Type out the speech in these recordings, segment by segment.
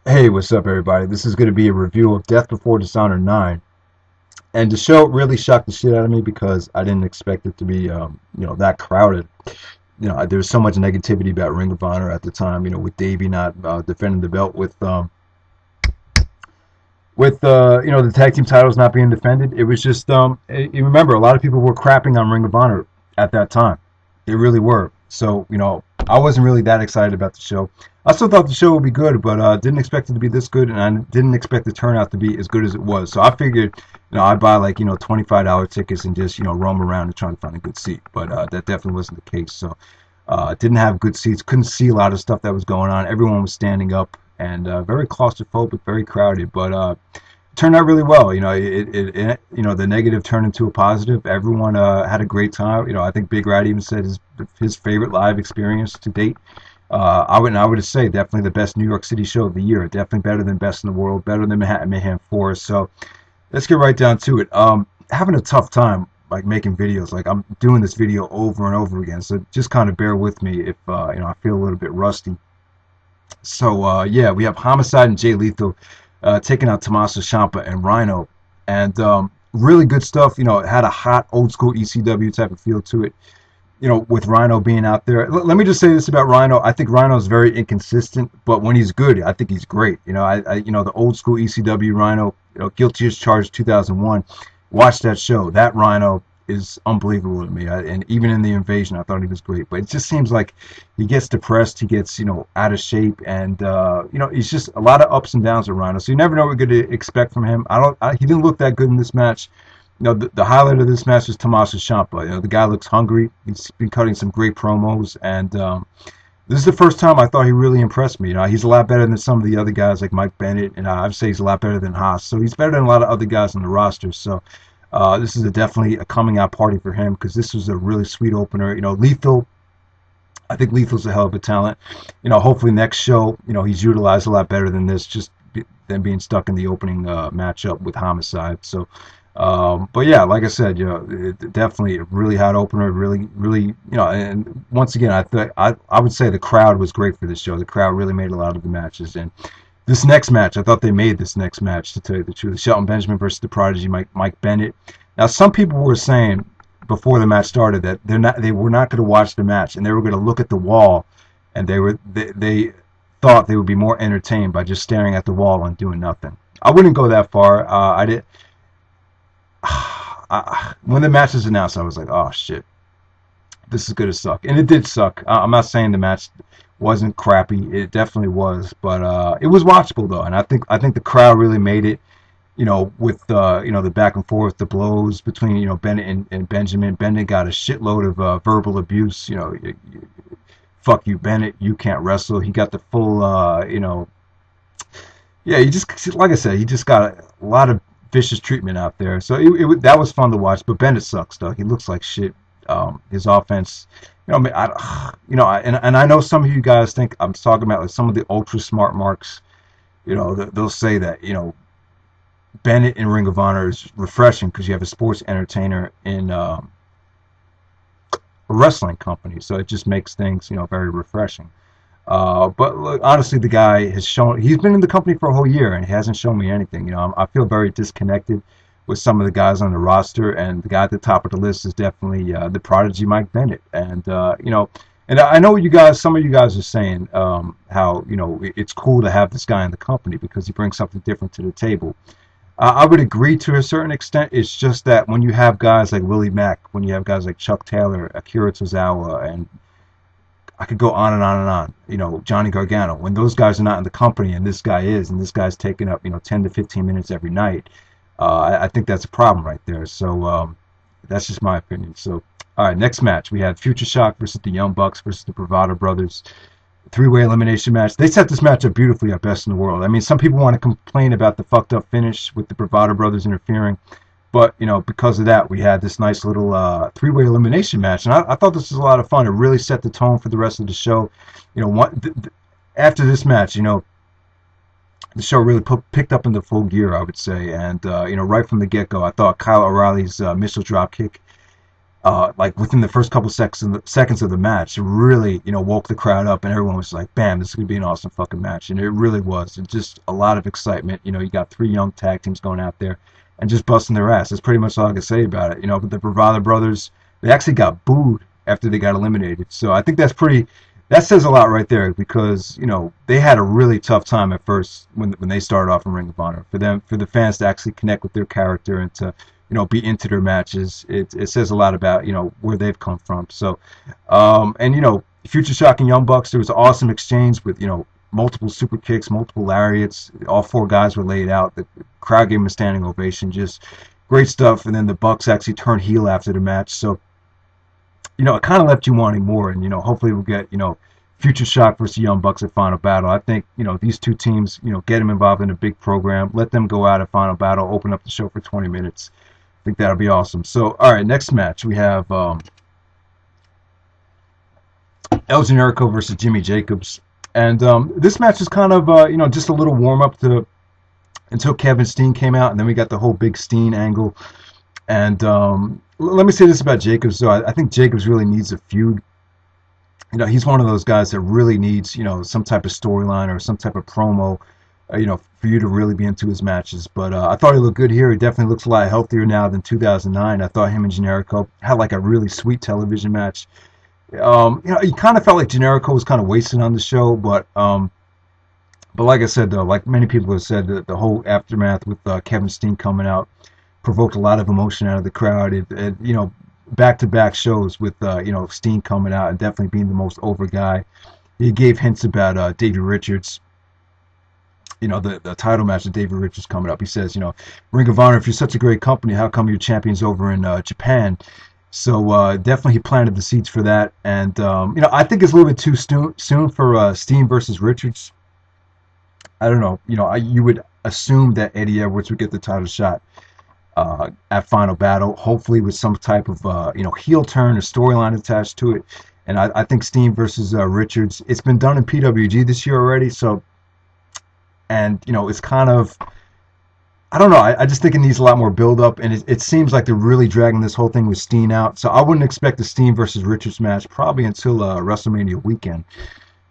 Hey, what's up, everybody? This is going to be a review of Death Before Dishonor 9. And the show really shocked the shit out of me because I didn't expect it to be, that crowded. There was so much negativity about Ring of Honor at the time, with Davey not defending the belt with the tag team titles not being defended. It was just, you remember, a lot of people were crapping on Ring of Honor at that time. They really were. So, I wasn't really that excited about the show. I still thought the show would be good, but didn't expect it to be this good, and I didn't expect the turnout to be as good as it was. So I figured, I'd buy like, $25 tickets and just, roam around and try to find a good seat. But that definitely wasn't the case. So didn't have good seats, couldn't see a lot of stuff that was going on. Everyone was standing up and very claustrophobic, very crowded. But turned out really well. The negative turned into a positive. Everyone had a great time. I think Big Rat even said his favorite live experience to date. I would say definitely the best New York City show of the year. Definitely better than Best in the World, better than Manhattan Mayhem 4. So let's get right down to it. Having a tough time like making videos. Like I'm doing this video over and over again. So just kind of bear with me if I feel a little bit rusty. So yeah, we have Homicide and Jay Lethal taking out Tomasso, Ciampa, and Rhino, and really good stuff. It had a hot old school ECW type of feel to it. With Rhino being out there. Let me just say this about Rhino. I think Rhino is very inconsistent, but when he's good, I think he's great. The old school ECW Rhino, Guilty as Charged 2001. Watch that show. That Rhino is unbelievable to me. And even in the Invasion, I thought he was great. But it just seems like he gets depressed, he gets out of shape, and he's just a lot of ups and downs with Rhino. So you never know what you're going to expect from him. He didn't look that good in this match. The highlight of this match was Tomasso Ciampa. The guy looks hungry. He's been cutting some great promos, and this is the first time I thought he really impressed me. He's a lot better than some of the other guys like Mike Bennett, and I'd say he's a lot better than Haas. So he's better than a lot of other guys on the roster. So this is definitely a coming out party for him because this was a really sweet opener. Lethal. I think Lethal's a hell of a talent. Hopefully next show, he's utilized a lot better than this, than being stuck in the opening matchup with Homicide. So. But yeah, like I said, definitely a really hot opener. Really, really, and once again, I would say the crowd was great for this show. The crowd really made a lot of the matches, and this next match, I thought they made this next match, to tell you the truth. Shelton Benjamin versus the Prodigy, Mike Bennett. Now, some people were saying before the match started that they were not going to watch the match, and they were going to look at the wall, and they thought they would be more entertained by just staring at the wall and doing nothing. I wouldn't go that far. When the match was announced, I was like, "Oh shit, this is gonna suck," and it did suck. I'm not saying the match wasn't crappy; it definitely was, but it was watchable though, and I think the crowd really made it. With the back and forth, the blows between Bennett and Benjamin. Bennett got a shitload of verbal abuse. Fuck you, Bennett. You can't wrestle. He got the full. Yeah, he just like I said, he just got a lot of vicious treatment out there. So that was fun to watch. But Bennett sucks, though. He looks like shit. His offense, and I know some of you guys think I'm talking about like some of the ultra smart marks. They'll say that Bennett in Ring of Honor is refreshing because you have a sports entertainer in a wrestling company, so it just makes things very refreshing. But look, honestly, the guy has shown he's been in the company for a whole year and he hasn't shown me anything. I feel very disconnected with some of the guys on the roster, and the guy at the top of the list is definitely the Prodigy Mike Bennett. And and I know some of you guys are saying how it's cool to have this guy in the company because he brings something different to the table. I would agree to a certain extent. It's just that when you have guys like Willie Mack, when you have guys like Chuck Taylor, Akira Tozawa, and I could go on and on and on. Johnny Gargano. When those guys are not in the company, and this guy is, and this guy's taking up 10 to 15 minutes every night, I think that's a problem right there. So that's just my opinion. So all right, next match we had Future Shock versus the Young Bucks versus the Bravado Brothers. Three-way elimination match. They set this match up beautifully at Best in the World. I mean, some people want to complain about the fucked up finish with the Bravado Brothers interfering. But, because of that, we had this nice little three-way elimination match. And I thought this was a lot of fun. It really set the tone for the rest of the show. After this match, the show really picked up into full gear, I would say. And, right from the get-go, I thought Kyle O'Reilly's missile drop kick like within the first couple seconds of the match, it really, woke the crowd up, and everyone was like, "Bam, this is gonna be an awesome fucking match," and it really was. It just a lot of excitement. You got three young tag teams going out there and just busting their ass. That's pretty much all I can say about it. But the Bravado brothers, they actually got booed after they got eliminated, so I think that says a lot right there, because they had a really tough time at first when they started off in Ring of Honor. For the fans to actually connect with their character and to be into their matches, it says a lot about where they've come from. So and Future Shock and Young Bucks, there was an awesome exchange with multiple super kicks, multiple lariats. All four guys were laid out. The crowd gave them a standing ovation. Just great stuff. And then the Bucks actually turned heel after the match. So it kind of left you wanting more. And hopefully we'll get Future Shock versus Young Bucks at Final Battle. I think these two teams, get them involved in a big program. Let them go out at Final Battle. Open up the show for 20 minutes. I think that'll be awesome. So, all right, next match we have El Generico versus Jimmy Jacobs, and this match is kind of just a little warm up until Kevin Steen came out, and then we got the whole big Steen angle. And let me say this about Jacobs, though. I think Jacobs really needs a feud. He's one of those guys that really needs some type of storyline or some type of promo, for you to really be into his matches. But I thought he looked good here. He definitely looks a lot healthier now than 2009. I thought him and Generico had like a really sweet television match. You kind of felt like Generico was kind of wasted on the show, but like I said, though, like many people have said, the whole aftermath with Kevin Steen coming out provoked a lot of emotion out of the crowd. Back-to-back shows with Steen coming out and definitely being the most over guy. He gave hints about Davey Richards. The title match of David Richards coming up. He says, Ring of Honor, if you're such a great company, how come your champion's over in Japan? So definitely he planted the seeds for that. And, I think it's a little bit too soon for Steen versus Richards. I don't know. You would assume that Eddie Edwards would get the title shot at Final Battle, hopefully with some type of, heel turn or storyline attached to it. And I think Steen versus Richards, it's been done in PWG this year already, so... And, it's kind of, I don't know, I just think it needs a lot more build-up, and it seems like they're really dragging this whole thing with Steen out. So I wouldn't expect the Steen versus Richards match probably until WrestleMania weekend.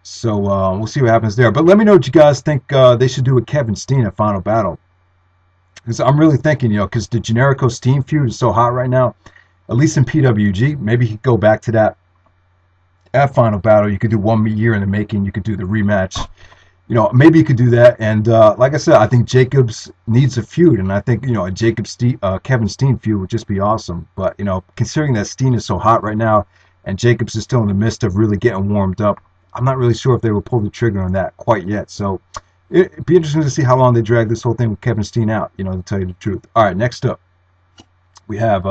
So we'll see what happens there. But let me know what you guys think they should do with Kevin Steen at Final Battle. Because I'm really thinking, because the Generico Steen feud is so hot right now, at least in PWG, maybe he could go back to that at Final Battle. You could do 1 year in the making. You could do the rematch. Maybe you could do that. And like I said, I think Jacobs needs a feud, and I think a Kevin Steen feud would just be awesome. But considering that Steen is so hot right now, and Jacobs is still in the midst of really getting warmed up, I'm not really sure if they will pull the trigger on that quite yet. So it'd be interesting to see how long they drag this whole thing with Kevin Steen out. To tell you the truth. All right, next up we have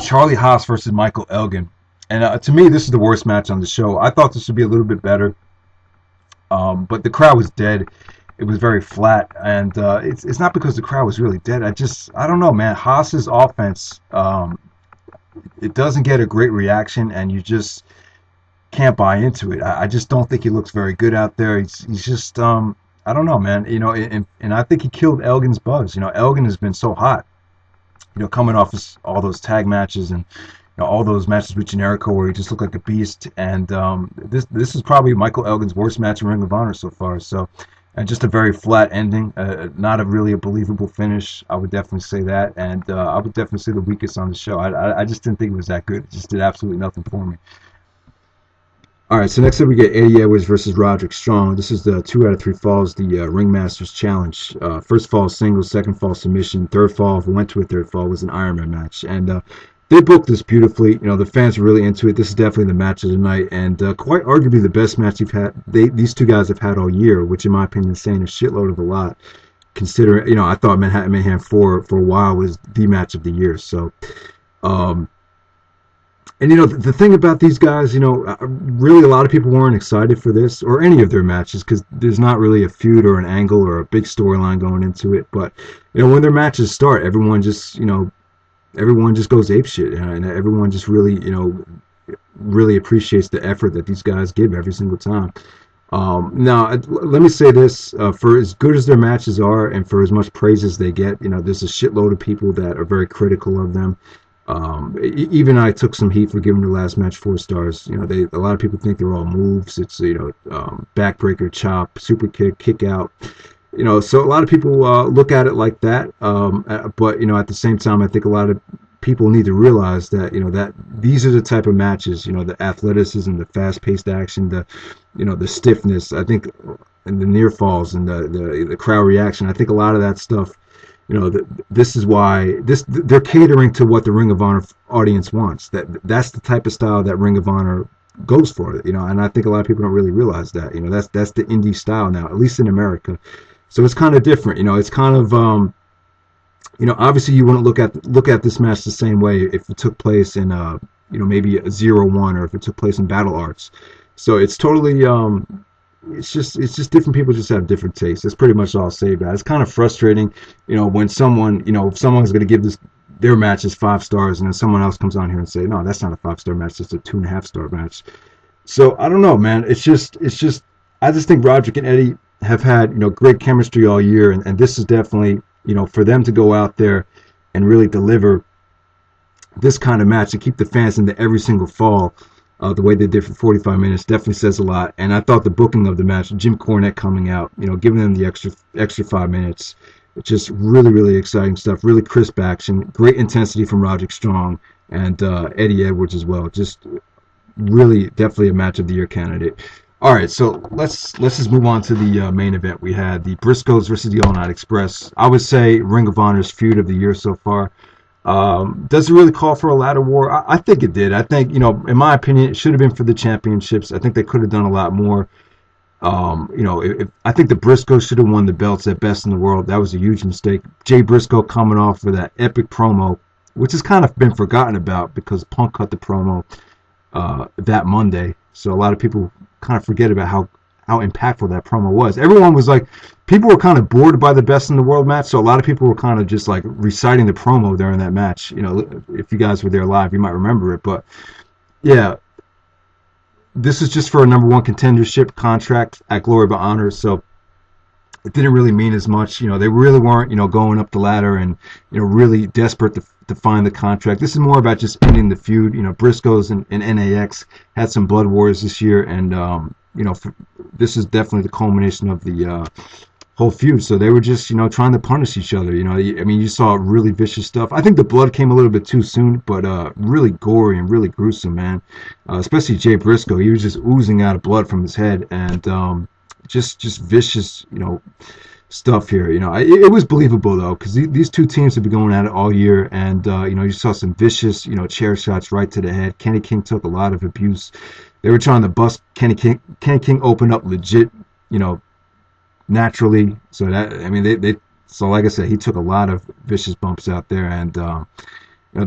Charlie Haas versus Michael Elgin, and to me this is the worst match on the show. I thought this would be a little bit better. But the crowd was dead. It was very flat, and it's not because the crowd was really dead. I don't know, man. Haas's offense, it doesn't get a great reaction, and you just can't buy into it. I just don't think he looks very good out there. He's just, I don't know, man. And I think he killed Elgin's buzz. Elgin has been so hot. Coming off all those tag matches and all those matches with Generico where he just looked like a beast, and this is probably Michael Elgin's worst match in Ring of Honor so far. So, and just a very flat ending, not a really a believable finish. I would definitely say that, and I would definitely say the weakest on the show. I just didn't think it was that good. It just did absolutely nothing for me. All right, so next up we get Eddie Edwards versus Roderick Strong. This is the 2 out of 3 falls, the Ringmasters challenge. First fall singles, second fall submission, third fall, if we went to a third fall, was an Ironman match, and they booked this beautifully. The fans are really into it. This is definitely the match of the night, and quite arguably the best match these two guys have had all year, which in my opinion is saying a shitload of a lot. Considering, I thought Manhattan Mayhem 4 for a while was the match of the year. So, and the thing about these guys, really a lot of people weren't excited for this or any of their matches because there's not really a feud or an angle or a big storyline going into it. But when their matches start, everyone just goes apeshit, and everyone just really, really appreciates the effort that these guys give every single time. Now, let me say this, for as good as their matches are and for as much praise as they get, there's a shitload of people that are very critical of them. Even I took some heat for giving the last match 4 stars. You know, a lot of people think they're all moves. It's backbreaker, chop, super kick, kick out. You know, so a lot of people look at it like that. But you know, at the same time, I think a lot of people need to realize that that these are the type of matches. You know, the athleticism, the fast-paced action, the stiffness. I think, and the near falls and the crowd reaction. I think a lot of that stuff. This is why they're catering to what the Ring of Honor audience wants. That's the type of style that Ring of Honor goes for. And I think a lot of people don't really realize that. That's the indie style now, at least in America. So it's kind of different. It's kind of obviously you wouldn't look at this match the same way if it took place in maybe a 0-1 or if it took place in Battle Arts. So it's totally it's just different people just have different tastes. That's pretty much all I'll say about it. It's kind of frustrating, when someone, if someone's going to give their matches 5 stars and then someone else comes on here and say, no, that's not a 5-star match, it's a 2.5-star match. So I don't know, man. It's just I just think Roderick and Eddie have had, great chemistry all year, and this is definitely, for them to go out there and really deliver this kind of match and keep the fans into every single fall. The way they did for 45 minutes definitely says a lot. And I thought the booking of the match, Jim Cornette coming out, giving them the extra 5 minutes, it's just really, really exciting stuff. Really crisp action, great intensity from Roderick Strong and Eddie Edwards as well. Just really, definitely a match of the year candidate. All right, so let's just move on to the main event. We had the Briscoes versus the All Night Express. I would say Ring of Honor's feud of the year so far. Does it really call for a ladder war? I think it did. I think, in my opinion, it should have been for the championships. I think they could have done a lot more. I think the Briscoes should have won the belts at Best in the World. That was a huge mistake. Jay Briscoe coming off for that epic promo, which has kind of been forgotten about because Punk cut the promo that Monday. So a lot of people kind of forget about how impactful that promo was. Everyone was like, people were kind of bored by the Best in the World match, so a lot of people were kind of just like reciting the promo during that match. If you guys were there live, you might remember it. But yeah, this is just for a number 1 contendership contract at Glory by Honor, so it didn't really mean as much. They really weren't, going up the ladder and, really desperate to find the contract. This is more about just ending the feud. Briscoes and NAX had some blood wars this year, and this is definitely the culmination of the whole feud. So they were just, trying to punish each other. You saw really vicious stuff. I think the blood came a little bit too soon, but really gory and really gruesome, man. Especially Jay Briscoe. He was just oozing out of blood from his head, and just vicious, stuff here. It was believable though, because these two teams have been going at it all year, and you saw some vicious, chair shots right to the head. Kenny King took a lot of abuse. They were trying to bust Kenny King. Kenny King opened up legit, naturally. So so like I said, he took a lot of vicious bumps out there, and the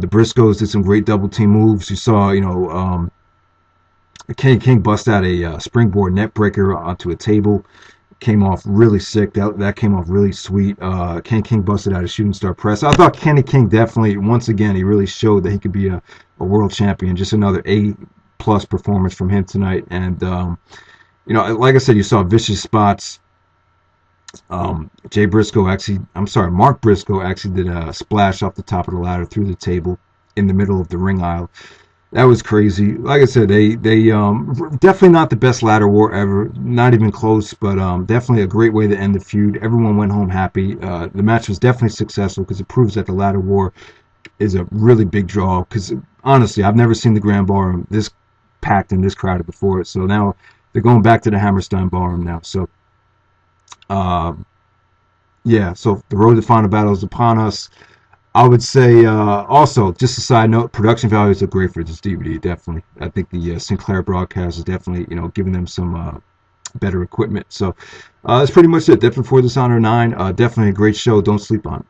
Briscoes did some great double team moves. You saw, Kenny King bust out a springboard net breaker onto a table. Came off really sick. That came off really sweet. Kenny King busted out a shooting star press. I thought Kenny King definitely, once again, he really showed that he could be a world champion. Just another A+ performance from him tonight. And like I said, you saw vicious spots. Mark Briscoe actually did a splash off the top of the ladder through the table in the middle of the ring aisle. That was crazy. Like I said, they definitely not the best ladder war ever, not even close, but definitely a great way to end the feud. Everyone went home happy. The match was definitely successful because it proves that the ladder war is a really big draw. Because honestly, I've never seen the Grand Ballroom this packed and this crowded before. So now they're going back to the Hammerstein Ballroom now. So so the road to final battle is upon us. I would say also, just a side note, production values are great for this DVD, definitely. I think the Sinclair broadcast is definitely, giving them some better equipment. So that's pretty much it. Definitely for Dishonor 9. Definitely a great show. Don't sleep on it.